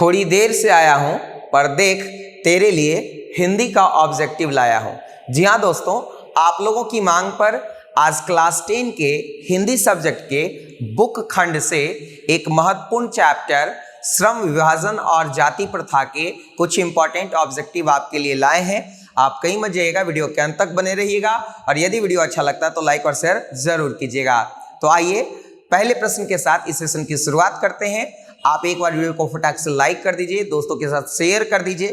थोड़ी देर से आया हूं पर देख तेरे लिए हिंदी का ऑब्जेक्टिव लाया हूं। जी हाँ दोस्तों, आप लोगों की मांग पर आज क्लास 10 के हिंदी सब्जेक्ट के बुक खंड से एक महत्वपूर्ण चैप्टर श्रम विभाजन और जाति प्रथा के कुछ इंपॉर्टेंट ऑब्जेक्टिव आपके लिए लाए हैं। आप कहीं मत जाइएगा, वीडियो के अंत तक बने रहिएगा और यदि वीडियो अच्छा लगता है तो लाइक और शेयर जरूर कीजिएगा। तो आइए पहले प्रश्न के साथ इस सेशन की शुरुआत करते हैं। आप एक बार वीडियो को फटाक से लाइक कर दीजिए, दोस्तों के साथ शेयर कर दीजिए।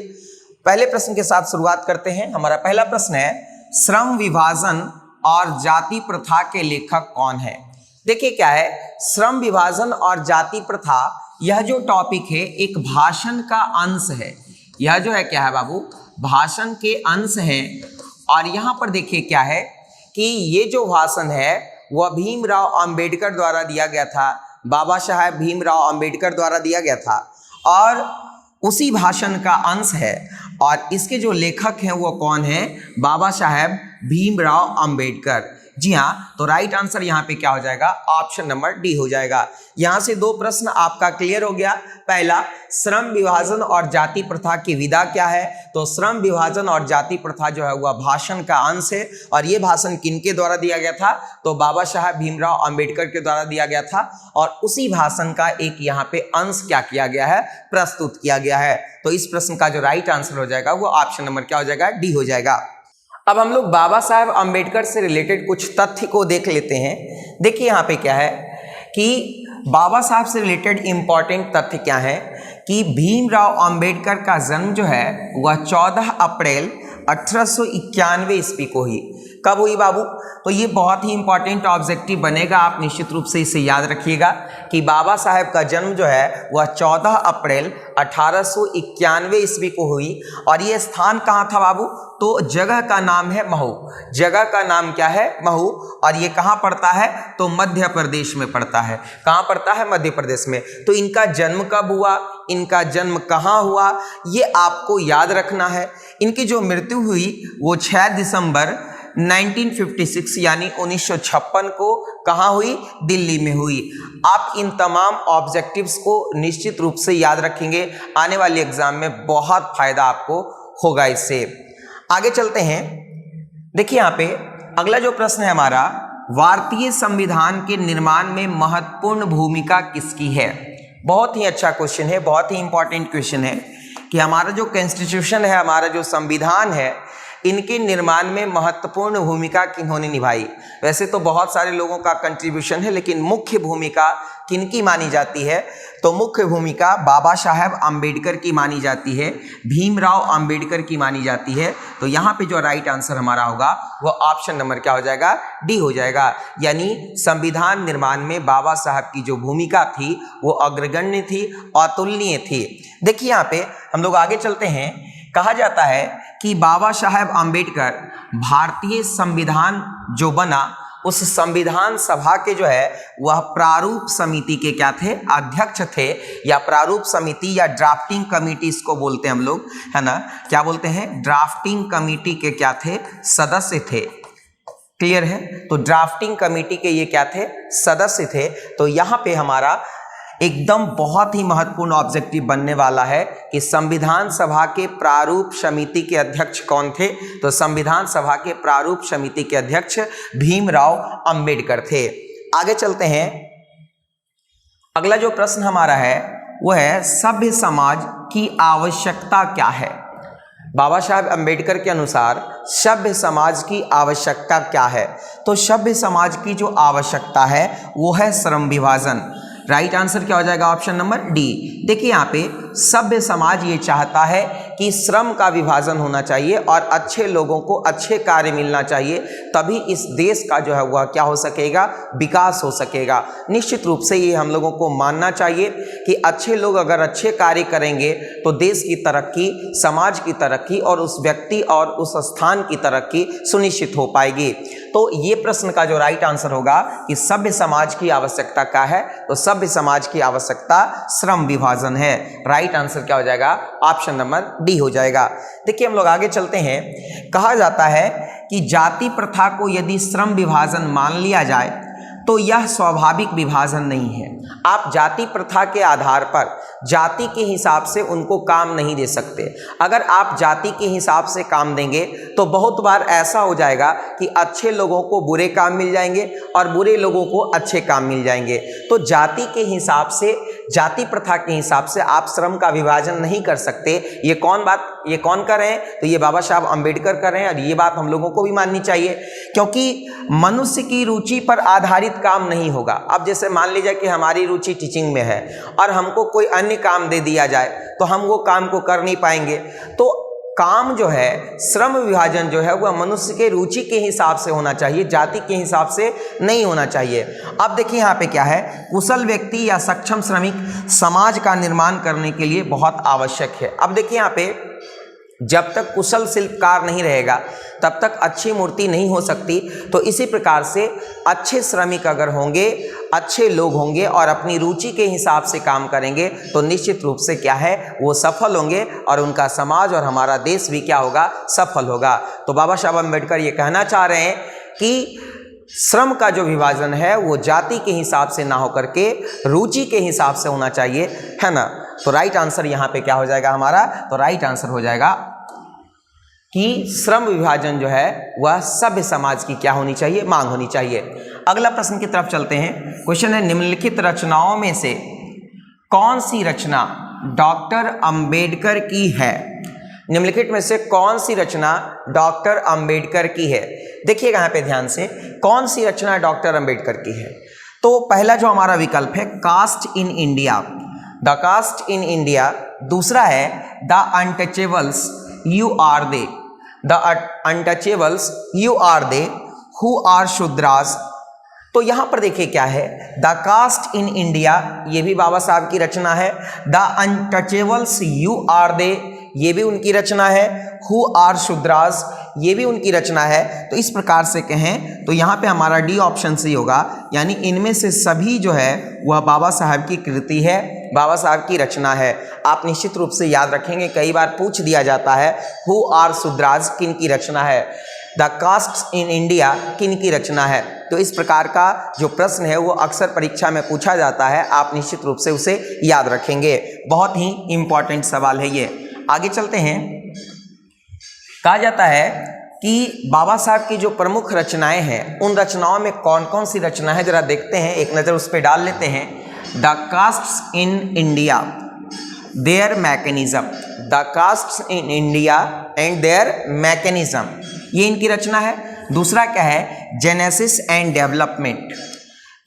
पहले प्रश्न के साथ शुरुआत करते हैं। हमारा पहला प्रश्न है, श्रम विभाजन और जाति प्रथा के लेखक कौन है? देखिए क्या है, श्रम विभाजन और जाति प्रथा यह जो टॉपिक है एक भाषण का अंश है। यह जो है क्या है बाबू, भाषण के अंश है। और यहां पर देखिए क्या है कि ये जो भाषण है वह भीमराव अंबेडकर द्वारा दिया गया था, बाबा साहेब भीमराव अंबेडकर द्वारा दिया गया था और उसी भाषण का अंश है। और इसके जो लेखक हैं वो कौन है? बाबा साहेब भीमराव अंबेडकर। जी हाँ, तो राइट आंसर यहाँ पे क्या हो जाएगा? ऑप्शन नंबर डी हो जाएगा। यहाँ से दो प्रश्न आपका क्लियर हो गया। पहला, श्रम विभाजन और जाति प्रथा की विधा क्या है? तो श्रम विभाजन और जाति प्रथा जो है वह भाषण का अंश है। और ये भाषण किनके द्वारा दिया गया था? तो बाबा साहेब भीमराव अंबेडकर के द्वारा दिया गया था और उसी भाषण का एक यहाँ पे अंश क्या किया गया है? प्रस्तुत किया गया है। तो इस प्रश्न का जो राइट आंसर हो जाएगा वो ऑप्शन नंबर क्या हो जाएगा? डी हो जाएगा। अब हम लोग बाबा साहेब अंबेडकर से रिलेटेड कुछ तथ्य को देख लेते हैं। देखिए यहाँ पे क्या है कि बाबा साहब से रिलेटेड इंपॉर्टेंट तथ्य क्या है कि भीमराव अंबेडकर का जन्म जो है वह 14 अप्रैल 1891 ईस्वी को हुई। कब हुई बाबू? तो ये बहुत ही इंपॉर्टेंट ऑब्जेक्टिव बनेगा, आप निश्चित रूप से इसे याद रखिएगा कि बाबा साहेब का जन्म जो है वह 14 अप्रैल 1891 ईस्वी को हुई। और ये स्थान कहाँ था बाबू? तो जगह का नाम है महू। जगह का नाम क्या है? महू। और ये कहाँ पड़ता है? तो मध्य प्रदेश में पड़ता है। कहाँ पड़ता है? मध्य प्रदेश में। तो इनका जन्म कब हुआ, इनका जन्म कहाँ हुआ, ये आपको याद रखना है। इनकी जो मृत्यु हुई वो 6 दिसंबर 1956 यानी 1956 को कहाँ हुई? दिल्ली में हुई। आप इन तमाम ऑब्जेक्टिव्स को निश्चित रूप से याद रखेंगे, आने वाले एग्जाम में बहुत फायदा आपको होगा इससे। आगे चलते हैं। देखिए यहाँ पे अगला जो प्रश्न है हमारा, भारतीय संविधान के निर्माण में महत्वपूर्ण भूमिका किसकी है? बहुत ही अच्छा क्वेश्चन है, बहुत ही इंपॉर्टेंट क्वेश्चन है कि हमारा जो कॉन्स्टिट्यूशन है, हमारा जो संविधान है, इनके निर्माण में महत्वपूर्ण भूमिका किन्होंने निभाई? वैसे तो बहुत सारे लोगों का कंट्रीब्यूशन है, लेकिन मुख्य भूमिका किनकी मानी जाती है? तो मुख्य भूमिका बाबा साहेब अंबेडकर की मानी जाती है, भीमराव अंबेडकर की मानी जाती है। तो यहाँ पे जो राइट आंसर हमारा होगा वो ऑप्शन नंबर क्या हो जाएगा? डी हो जाएगा। यानी संविधान निर्माण में बाबा साहब की जो भूमिका थी वो अग्रगण्य थी, अतुलनीय थी। देखिए यहाँ पे हम लोग आगे चलते हैं। कहा जाता है कि बाबा साहेब अंबेडकर भारतीय संविधान जो बना उस संविधान सभा के जो है वह प्रारूप समिति के क्या थे? अध्यक्ष थे, या प्रारूप समिति या ड्राफ्टिंग कमेटी इसको बोलते हैं हम लोग, है ना? क्या बोलते हैं? ड्राफ्टिंग कमेटी के क्या थे? सदस्य थे। क्लियर है? तो ड्राफ्टिंग कमेटी के ये क्या थे? सदस्य थे। तो यहाँ पे हमारा एकदम बहुत ही महत्वपूर्ण ऑब्जेक्टिव बनने वाला है कि संविधान सभा के प्रारूप समिति के अध्यक्ष कौन थे? तो संविधान सभा के प्रारूप समिति के अध्यक्ष भीमराव अंबेडकर थे। आगे चलते हैं। अगला जो प्रश्न हमारा है वो है, सभ्य समाज की आवश्यकता क्या है? बाबा साहब अंबेडकर के अनुसार सभ्य समाज की आवश्यकता क्या है? तो सभ्य समाज की जो आवश्यकता है वो है श्रम विभाजन। राइट आंसर क्या हो जाएगा? Option number D. देखिए यहाँ पे सभ्य समाज ये चाहता है कि श्रम का विभाजन होना चाहिए और अच्छे लोगों को अच्छे कार्य मिलना चाहिए, तभी इस देश का जो है वह क्या हो सकेगा? विकास हो सकेगा। निश्चित रूप से ये हम लोगों को मानना चाहिए कि अच्छे लोग अगर अच्छे कार्य करेंगे तो देश की तरक्की, समाज की तरक्की और उस व्यक्ति और उस स्थान की तरक्की सुनिश्चित हो पाएगी। तो ये प्रश्न का जो राइट आंसर होगा कि सभ्य समाज की आवश्यकता क्या है? तो सभ्य समाज की आवश्यकता श्रम विभाजन है। राइट आंसर क्या हो जाएगा? ऑप्शन नंबर डी हो जाएगा। देखिए हम लोग आगे चलते हैं। कहा जाता है कि जाति प्रथा को यदि श्रम विभाजन मान लिया जाए तो यह स्वाभाविक विभाजन नहीं है। आप जाति प्रथा के आधार पर जाति के हिसाब से उनको काम नहीं दे सकते। अगर आप जाति के हिसाब से काम देंगे तो बहुत बार ऐसा हो जाएगा कि अच्छे लोगों को बुरे काम मिल जाएंगे और बुरे लोगों को अच्छे काम मिल जाएंगे। तो जाति के हिसाब से, जाति प्रथा के हिसाब से आप श्रम का विभाजन नहीं कर सकते। ये कौन कर रहे हैं? तो ये बाबा साहब अम्बेडकर कर रहे हैं और ये बात हम लोगों को भी माननी चाहिए, क्योंकि मनुष्य की रुचि पर आधारित काम नहीं होगा। अब जैसे मान लीजिए कि हमारी रुचि टीचिंग में है और हमको कोई अन्य काम दे दिया जाए तो हम वो काम को कर नहीं पाएंगे। तो काम जो है, श्रम विभाजन जो है वह मनुष्य के रुचि के हिसाब से होना चाहिए, जाति के हिसाब से नहीं होना चाहिए। अब देखिए यहाँ पे क्या है, कुशल व्यक्ति या सक्षम श्रमिक समाज का निर्माण करने के लिए बहुत आवश्यक है। अब देखिए यहाँ पे, जब तक कुशल शिल्पकार नहीं रहेगा तब तक अच्छी मूर्ति नहीं हो सकती। तो इसी प्रकार से अच्छे श्रमिक अगर होंगे, अच्छे लोग होंगे और अपनी रुचि के हिसाब से काम करेंगे तो निश्चित रूप से क्या है, वो सफल होंगे और उनका समाज और हमारा देश भी क्या होगा, सफल होगा। तो बाबा साहब अम्बेडकर ये कहना चाह रहे हैं कि श्रम का जो विभाजन है वो जाति के हिसाब से ना होकर के रुचि के हिसाब से होना चाहिए, है ना। तो राइट आंसर यहाँ पे क्या हो जाएगा हमारा, तो राइट आंसर हो जाएगा कि श्रम विभाजन जो है वह सभ्य समाज की क्या होनी चाहिए, मांग होनी चाहिए। अगला प्रश्न की तरफ चलते हैं। क्वेश्चन है, निम्नलिखित रचनाओं में से कौन सी रचना डॉक्टर अंबेडकर की है? निम्नलिखित में से कौन सी रचना डॉक्टर अंबेडकर की है? देखिएगा यहाँ पे ध्यान से, कौन सी रचना डॉक्टर अंबेडकर की है। तो पहला जो हमारा विकल्प है caste in India, the caste in India. दूसरा है the untouchables you are they, the untouchables you are they who are Shudras. तो यहां पर देखिए क्या है, द कास्ट इन इंडिया ये भी बाबा साहब की रचना है, the untouchables you are they ये भी उनकी रचना है, हु आर शूद्रास ये भी उनकी रचना है। तो इस प्रकार से कहें तो यहाँ पे हमारा डी ऑप्शन सही होगा, यानी इनमें से सभी जो है वह बाबा साहब की कृति है, बाबा साहब की रचना है। आप निश्चित रूप से याद रखेंगे, कई बार पूछ दिया जाता है हु आर शूद्रास किन की रचना है, द कास्ट इन इंडिया किन की रचना है। तो इस प्रकार का जो प्रश्न है वो अक्सर परीक्षा में पूछा जाता है, आप निश्चित रूप से उसे याद रखेंगे। बहुत ही इंपॉर्टेंट सवाल है ये। आगे चलते हैं। कहा जाता है कि बाबा साहब की जो प्रमुख रचनाएं हैं उन रचनाओं में कौन कौन सी रचना है, जरा देखते हैं, एक नज़र उस पर डाल लेते हैं। The castes in India, there mechanism, the castes in India and there mechanism ये इनकी रचना है। दूसरा क्या है, जेनेसिस एंड डेवलपमेंट।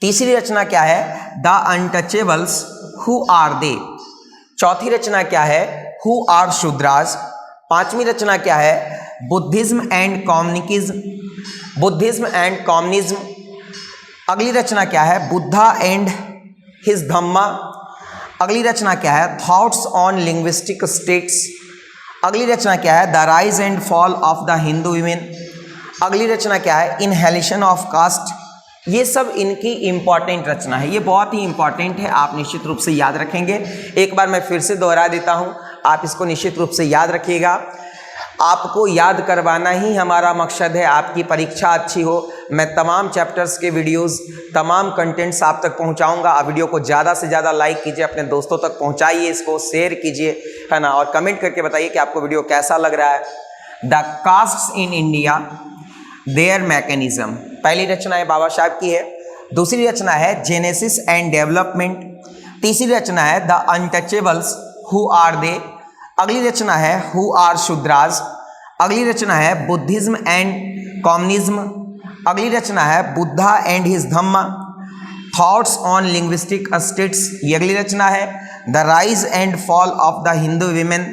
तीसरी रचना क्या है, the untouchables who are they. चौथी रचना क्या है, हु आर शूद्रास। पांचवी रचना क्या है, Buddhism and communism, Buddhism and communism. अगली रचना क्या है, बुद्धा एंड हिज धम्मा। अगली रचना क्या है, थॉट्स ऑन लिंग्विस्टिक स्टेट्स। अगली रचना क्या है, the rise and fall of the Hindu women. अगली रचना क्या है, इनहेलिशन ऑफ कास्ट। ये सब इनकी इंपॉर्टेंट रचना है, ये बहुत ही इंपॉर्टेंट है, आप निश्चित रूप से याद रखेंगे। एक बार मैं फिर से दोहरा देता हूँ, आप इसको निश्चित रूप से याद रखिएगा। आपको याद करवाना ही हमारा मकसद है, आपकी परीक्षा अच्छी हो। मैं तमाम चैप्टर्स के वीडियोस, तमाम कंटेंट्स आप तक पहुंचाऊंगा। आप वीडियो को ज़्यादा से ज़्यादा लाइक कीजिए, अपने दोस्तों तक पहुंचाइए, इसको शेयर कीजिए, है ना, और कमेंट करके बताइए कि आपको वीडियो कैसा लग रहा है। The castes in India, there mechanism पहली रचना है बाबा साहब की है। दूसरी रचना है जेनेसिस एंड डेवलपमेंट। तीसरी रचना है the untouchables who are they. अगली रचना है हु आर शूद्रास। अगली रचना है बुद्धिज्म एंड कम्युनिज्म। अगली रचना है Buddha and his Dhamma. Thoughts on linguistic states ये अगली रचना है। The rise and fall of the Hindu women.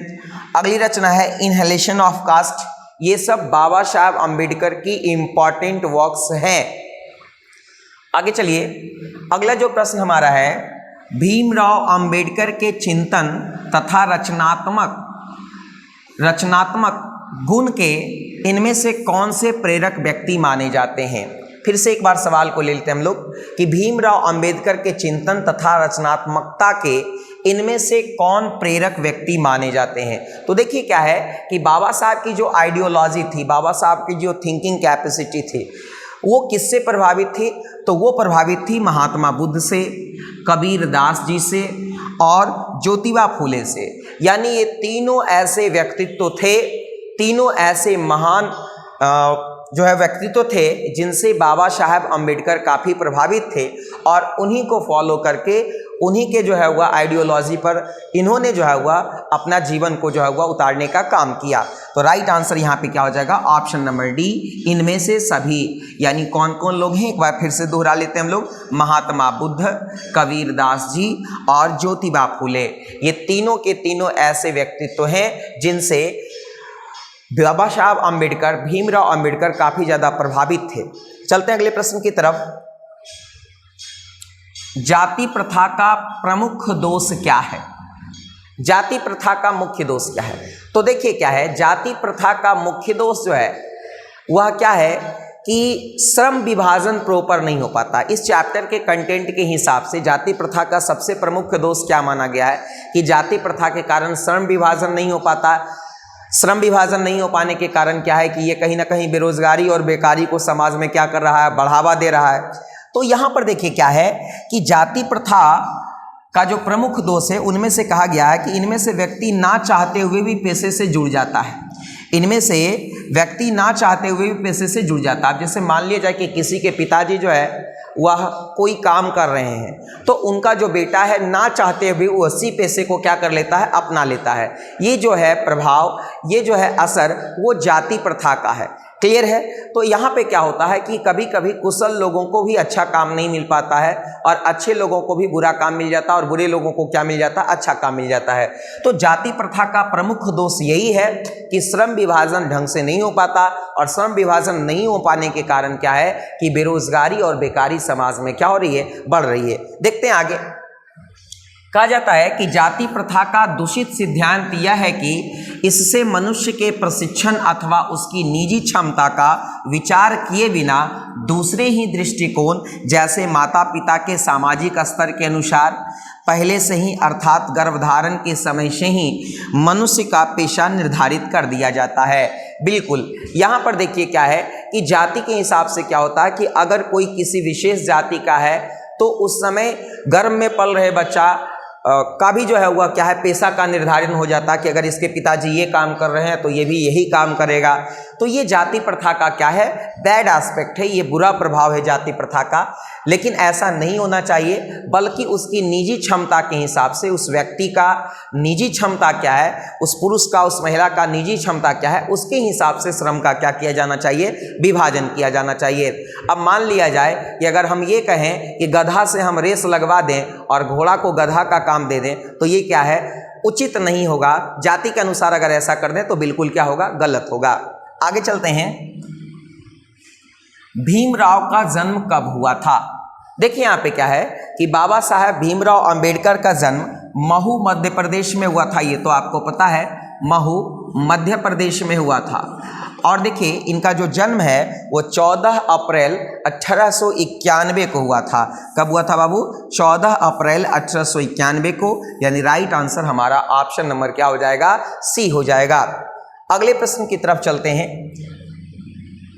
अगली रचना है इनहेलेशन ऑफ कास्ट। ये सब बाबा साहब अम्बेडकर की इंपॉर्टेंट वर्क्स हैं। आगे चलिए, अगला जो प्रश्न हमारा है, भीमराव अंबेडकर के चिंतन तथा रचनात्मक गुण के इनमें से कौन से प्रेरक व्यक्ति माने जाते हैं। फिर से एक बार सवाल को ले लेते हैं हम लोग कि भीमराव अंबेडकर के चिंतन तथा रचनात्मकता के इनमें से कौन प्रेरक व्यक्ति माने जाते हैं। तो देखिए क्या है कि बाबा साहब की जो आइडियोलॉजी थी, बाबा साहब की जो थिंकिंग कैपेसिटी थी, वो किससे प्रभावित थे? तो वो प्रभावित थी महात्मा बुद्ध से, कबीर दास जी से और ज्योतिबा फूले से। यानी ये तीनों ऐसे व्यक्तित्व थे, तीनों ऐसे महान जो है व्यक्तित्व थे जिनसे बाबा साहब अम्बेडकर काफ़ी प्रभावित थे और उन्हीं को फॉलो करके उन्हीं के जो है वह आइडियोलॉजी पर इन्होंने जो है वह अपना जीवन को जो है वह उतारने का काम किया। तो राइट आंसर यहाँ पे क्या हो जाएगा? ऑप्शन नंबर डी, इनमें से सभी। यानी कौन कौन लोग हैं, एक बार फिर से दोहरा लेते हैं हम लोग। महात्मा बुद्ध, कबीर दास जी और ज्योतिबा फूले, ये तीनों के तीनों ऐसे व्यक्तित्व हैं जिनसे बाबा साहब अम्बेडकर, भीमराव अम्बेडकर काफ़ी ज़्यादा प्रभावित थे। चलते हैं अगले प्रश्न की तरफ। जाति प्रथा का प्रमुख दोष क्या है? जाति प्रथा का मुख्य दोष क्या है? तो देखिए क्या है, जाति प्रथा का मुख्य दोष जो है वह क्या है कि श्रम विभाजन प्रॉपर नहीं हो पाता। इस चैप्टर के कंटेंट के हिसाब से जाति प्रथा का सबसे प्रमुख दोष क्या माना गया है कि जाति प्रथा के कारण श्रम विभाजन नहीं हो पाता। श्रम विभाजन नहीं हो पाने के कारण क्या है कि ये कहीं ना कहीं बेरोजगारी और बेकारी को समाज में क्या कर रहा है, बढ़ावा दे रहा है। तो यहाँ पर देखिए क्या है कि जाति प्रथा का जो प्रमुख दोष है उनमें से कहा गया है कि इनमें से व्यक्ति ना चाहते हुए भी पेशे से जुड़ जाता है। इनमें से व्यक्ति ना चाहते हुए भी पेशे से जुड़ जाता है। अब जैसे मान लिया जाए कि किसी के पिताजी जो है वह कोई काम कर रहे हैं तो उनका जो बेटा है ना चाहते हुए वो उसी पेशे को क्या कर लेता है, अपना लेता है। ये जो है प्रभाव, ये जो है असर, वो जाति प्रथा का है। क्लियर है? तो यहाँ पे क्या होता है कि कभी कभी कुशल लोगों को भी अच्छा काम नहीं मिल पाता है और अच्छे लोगों को भी बुरा काम मिल जाता है और बुरे लोगों को क्या मिल जाता है, अच्छा काम मिल जाता है। तो जाति प्रथा का प्रमुख दोष यही है कि श्रम विभाजन ढंग से नहीं हो पाता और श्रम विभाजन नहीं हो पाने के कारण क्या है कि बेरोजगारी और बेकारी समाज में क्या हो रही है, बढ़ रही है। देखते हैं आगे। कहा जाता है कि जाति प्रथा का दूषित सिद्धांत यह है कि इससे मनुष्य के प्रशिक्षण अथवा उसकी निजी क्षमता का विचार किए बिना दूसरे ही दृष्टिकोण जैसे माता पिता के सामाजिक स्तर के अनुसार पहले से ही अर्थात गर्भधारण के समय से ही मनुष्य का पेशा निर्धारित कर दिया जाता है। बिल्कुल, यहाँ पर देखिए क्या है कि जाति के हिसाब से क्या होता है कि अगर कोई किसी विशेष जाति का है तो उस समय गर्भ में पल रहे बच्चा का भी जो है वह क्या है, पेशा का निर्धारण हो जाता है कि अगर इसके पिताजी ये काम कर रहे हैं तो ये भी यही काम करेगा। तो ये जाति प्रथा का क्या है, बैड एस्पेक्ट है, ये बुरा प्रभाव है जाति प्रथा का। लेकिन ऐसा नहीं होना चाहिए, बल्कि उसकी निजी क्षमता के हिसाब से, उस व्यक्ति का निजी क्षमता क्या है, उस पुरुष का, उस महिला का निजी क्षमता क्या है, उसके हिसाब से श्रम का क्या किया जाना चाहिए, विभाजन किया जाना चाहिए। अब मान लिया जाए कि अगर हम ये कहें कि गधा से हम रेस लगवा दें और घोड़ा को गधा का काम दे दें तो ये क्या है, उचित नहीं होगा। जाति के अनुसार अगर ऐसा कर दें तो बिल्कुल क्या होगा, गलत होगा। आगे चलते हैं। भीमराव का जन्म कब हुआ था? देखिए यहाँ पे क्या है कि बाबा साहब भीमराव अंबेडकर का जन्म महू मध्य प्रदेश में हुआ था। ये तो आपको पता है, महू मध्य प्रदेश में हुआ था। और देखिए इनका जो जन्म है वो 14 अप्रैल 1891 को हुआ था। कब हुआ था बाबू? 14 अप्रैल 1891 को। यानी राइट आंसर हमारा ऑप्शन नंबर क्या हो जाएगा, सी हो जाएगा। अगले प्रश्न की तरफ चलते हैं।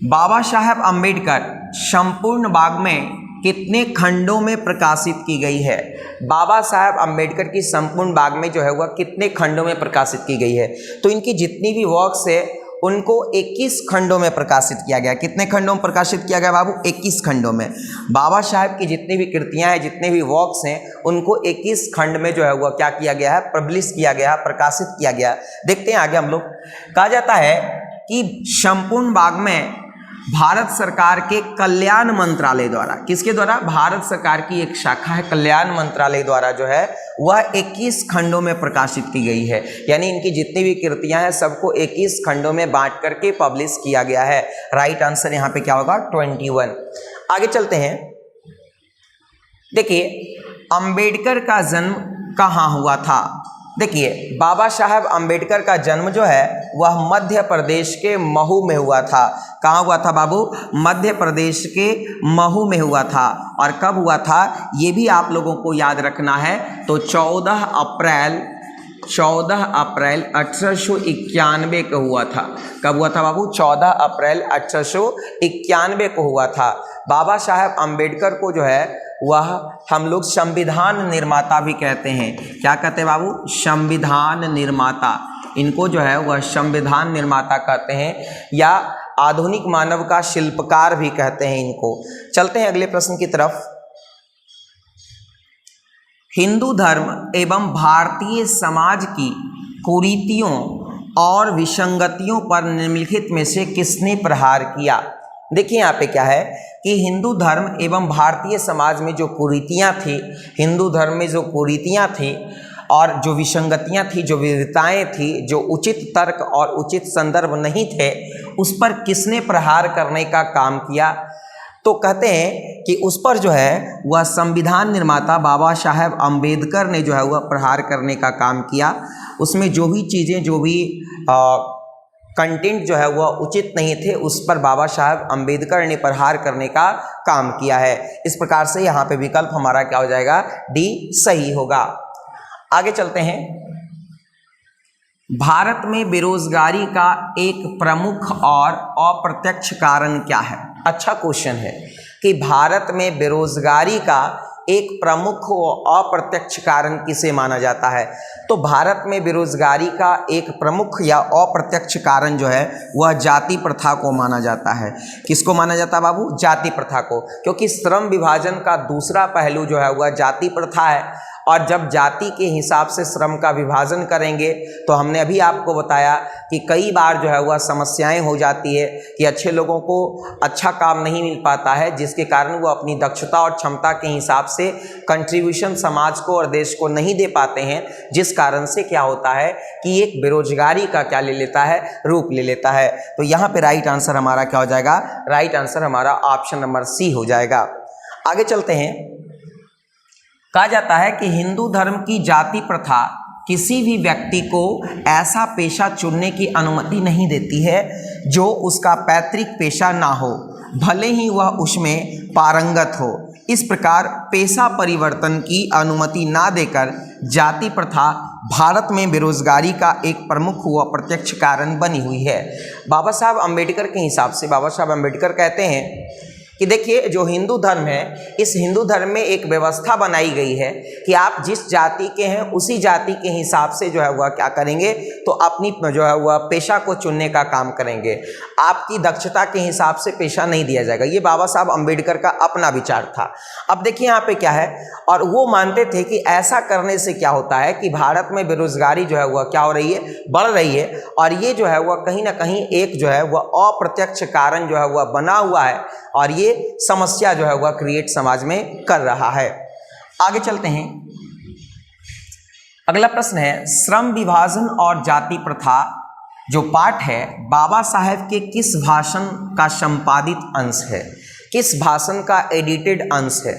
बाबा साहब अम्बेडकर संपूर्ण बाग में कितने खंडों में प्रकाशित की गई है? बाबा साहब अम्बेडकर की संपूर्ण बाग में जो है वह कितने खंडों में प्रकाशित की गई है? तो इनकी जितनी भी वर्क्स है उनको 21 खंडों में प्रकाशित किया गया। कितने खंडों में प्रकाशित किया गया बाबू? 21 खंडों में। बाबा साहब की जितनी भी कृतियां हैं, जितने भी वर्क्स हैं, उनको 21 खंड में जो है वह क्या किया गया है, पब्लिश किया गया, प्रकाशित किया गया। देखते हैं आगे हम लोग। कहा जाता है कि संपूर्ण बाग में भारत सरकार के कल्याण मंत्रालय द्वारा, किसके द्वारा? भारत सरकार की एक शाखा है कल्याण मंत्रालय द्वारा जो है वह 21 खंडों में प्रकाशित की गई है। यानी इनकी जितनी भी कृतियां हैं सबको 21 खंडों में बांट करके पब्लिश किया गया है। राइट आंसर यहाँ पे क्या होगा? 21। आगे चलते हैं। देखिए अंबेडकर का जन्म कहाँ हुआ था? देखिए बाबा साहब अम्बेडकर का जन्म जो है वह मध्य प्रदेश के महू में हुआ था। कहाँ हुआ था बाबू? मध्य प्रदेश के महू में हुआ था। और कब हुआ था ये भी आप लोगों को याद रखना है। तो 14 अप्रैल 14 अप्रैल 1891 को हुआ था। कब हुआ था बाबू? 14 अप्रैल 1891 को हुआ था। बाबा साहेब अम्बेडकर को जो है वह हम लोग संविधान निर्माता भी कहते हैं। क्या कहते हैं बाबू? संविधान निर्माता। इनको जो है वह संविधान निर्माता कहते हैं या आधुनिक मानव का शिल्पकार भी कहते हैं इनको। चलते हैं अगले प्रश्न की तरफ। हिंदू धर्म एवं भारतीय समाज की कुरीतियों और विसंगतियों पर निम्नलिखित में से किसने प्रहार किया? देखिए यहाँ पे क्या है कि हिंदू धर्म एवं भारतीय समाज में जो कुरीतियाँ थी, हिंदू धर्म में जो कुरीतियाँ थी और जो विसंगतियाँ थी, जो विविधताएँ थी, जो उचित तर्क और उचित संदर्भ नहीं थे, उस पर किसने प्रहार करने का काम किया? तो कहते हैं कि उस पर जो है वह संविधान निर्माता बाबा साहेब अम्बेडकर ने जो है वह प्रहार करने का काम किया। उसमें जो भी चीज़ें, जो भी कंटेंट जो है वह उचित नहीं थे, उस पर बाबा साहेब अम्बेडकर ने प्रहार करने का काम किया है। इस प्रकार से यहाँ पे विकल्प हमारा क्या हो जाएगा? डी सही होगा। आगे चलते हैं। भारत में बेरोजगारी का एक प्रमुख और अप्रत्यक्ष कारण क्या है? अच्छा क्वेश्चन है कि भारत में बेरोजगारी का एक प्रमुख और अप्रत्यक्ष कारण किसे माना जाता है? तो भारत में बेरोजगारी का एक प्रमुख या अप्रत्यक्ष कारण जो है वह जाति प्रथा को माना जाता है। किसको माना जाता है बाबू? जाति प्रथा को, क्योंकि श्रम विभाजन का दूसरा पहलू जो है वह जाति प्रथा है। और जब जाति के हिसाब से श्रम का विभाजन करेंगे तो हमने अभी आपको बताया कि कई बार जो है वह समस्याएं हो जाती है कि अच्छे लोगों को अच्छा काम नहीं मिल पाता है, जिसके कारण वो अपनी दक्षता और क्षमता के हिसाब से कंट्रीब्यूशन समाज को और देश को नहीं दे पाते हैं, जिस कारण से क्या होता है कि एक बेरोजगारी का क्या ले लेता है? रूप ले लेता है। तो यहाँ पे राइट आंसर हमारा क्या हो जाएगा? राइट आंसर हमारा ऑप्शन नंबर सी हो जाएगा। आगे चलते हैं। कहा जाता है कि हिंदू धर्म की जाति प्रथा किसी भी व्यक्ति को ऐसा पेशा चुनने की अनुमति नहीं देती है जो उसका पैतृक पेशा ना हो, भले ही वह उसमें पारंगत हो। इस प्रकार पेशा परिवर्तन की अनुमति ना देकर जाति प्रथा भारत में बेरोजगारी का एक प्रमुख व प्रत्यक्ष कारण बनी हुई है। बाबा साहब अम्बेडकर के हिसाब से बाबा साहब अम्बेडकर कहते हैं कि देखिए जो हिंदू धर्म है, इस हिंदू धर्म में एक व्यवस्था बनाई गई है कि आप जिस जाति के हैं उसी जाति के हिसाब से जो है वह क्या करेंगे, तो अपनी जो है वह पेशा को चुनने का काम करेंगे। आपकी दक्षता के हिसाब से पेशा नहीं दिया जाएगा। ये बाबा साहब अम्बेडकर का अपना विचार था। अब देखिए यहाँ पे क्या है, और वो मानते थे कि ऐसा करने से क्या होता है कि भारत में बेरोजगारी जो है वह क्या हो रही है? बढ़ रही है। और ये जो है वह कहीं ना कहीं एक जो है वह अप्रत्यक्ष कारण जो है वह बना हुआ है और ये समस्या जो है वह क्रिएट समाज में कर रहा है। आगे चलते हैं। अगला प्रश्न है, श्रम विभाजन और जाति प्रथा जो पाठ है बाबा साहेब के किस भाषण का संपादित अंश है? किस भाषण का एडिटेड अंश है?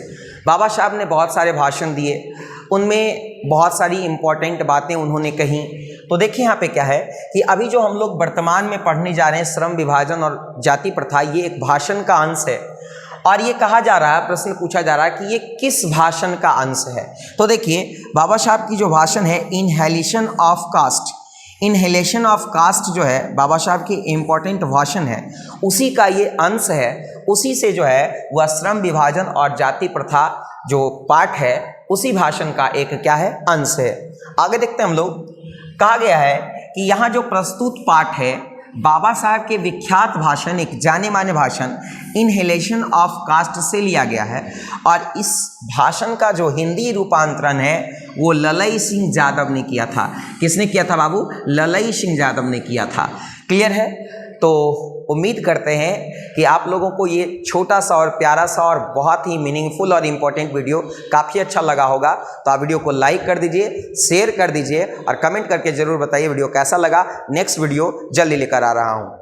बाबा साहब ने बहुत सारे भाषण दिए, उनमें बहुत सारी इंपॉर्टेंट बातें उन्होंने कही। तो देखिए यहाँ पे क्या है कि अभी जो हम लोग वर्तमान में पढ़ने जा रहे हैं श्रम विभाजन और जाति प्रथा, ये एक भाषण का अंश है। और ये कहा जा रहा है, प्रश्न पूछा जा रहा है कि ये किस भाषण का अंश है? तो देखिए बाबा साहब की जो भाषण है annihilation of caste, annihilation of caste जो है बाबा साहब की इम्पोर्टेंट भाषण है, उसी का ये अंश है। उसी से जो है वह श्रम विभाजन और जाति प्रथा जो पाठ है उसी भाषण का एक क्या है? अंश है। आगे देखते हैं हम लोग। कहा गया है कि यहाँ जो प्रस्तुत पाठ है बाबा साहब के विख्यात भाषण, एक जाने माने भाषण इनहेलेशन ऑफ कास्ट से लिया गया है। और इस भाषण का जो हिंदी रूपांतरण है वो ललई सिंह यादव ने किया था। किसने किया था बाबू? ललई सिंह यादव ने किया था। क्लियर है? तो उम्मीद करते हैं कि आप लोगों को ये छोटा सा और प्यारा सा और बहुत ही मीनिंगफुल और इम्पोर्टेंट वीडियो काफ़ी अच्छा लगा होगा। तो आप वीडियो को लाइक कर दीजिए, शेयर कर दीजिए और कमेंट करके ज़रूर बताइए वीडियो कैसा लगा। नेक्स्ट वीडियो जल्दी लेकर आ रहा हूँ।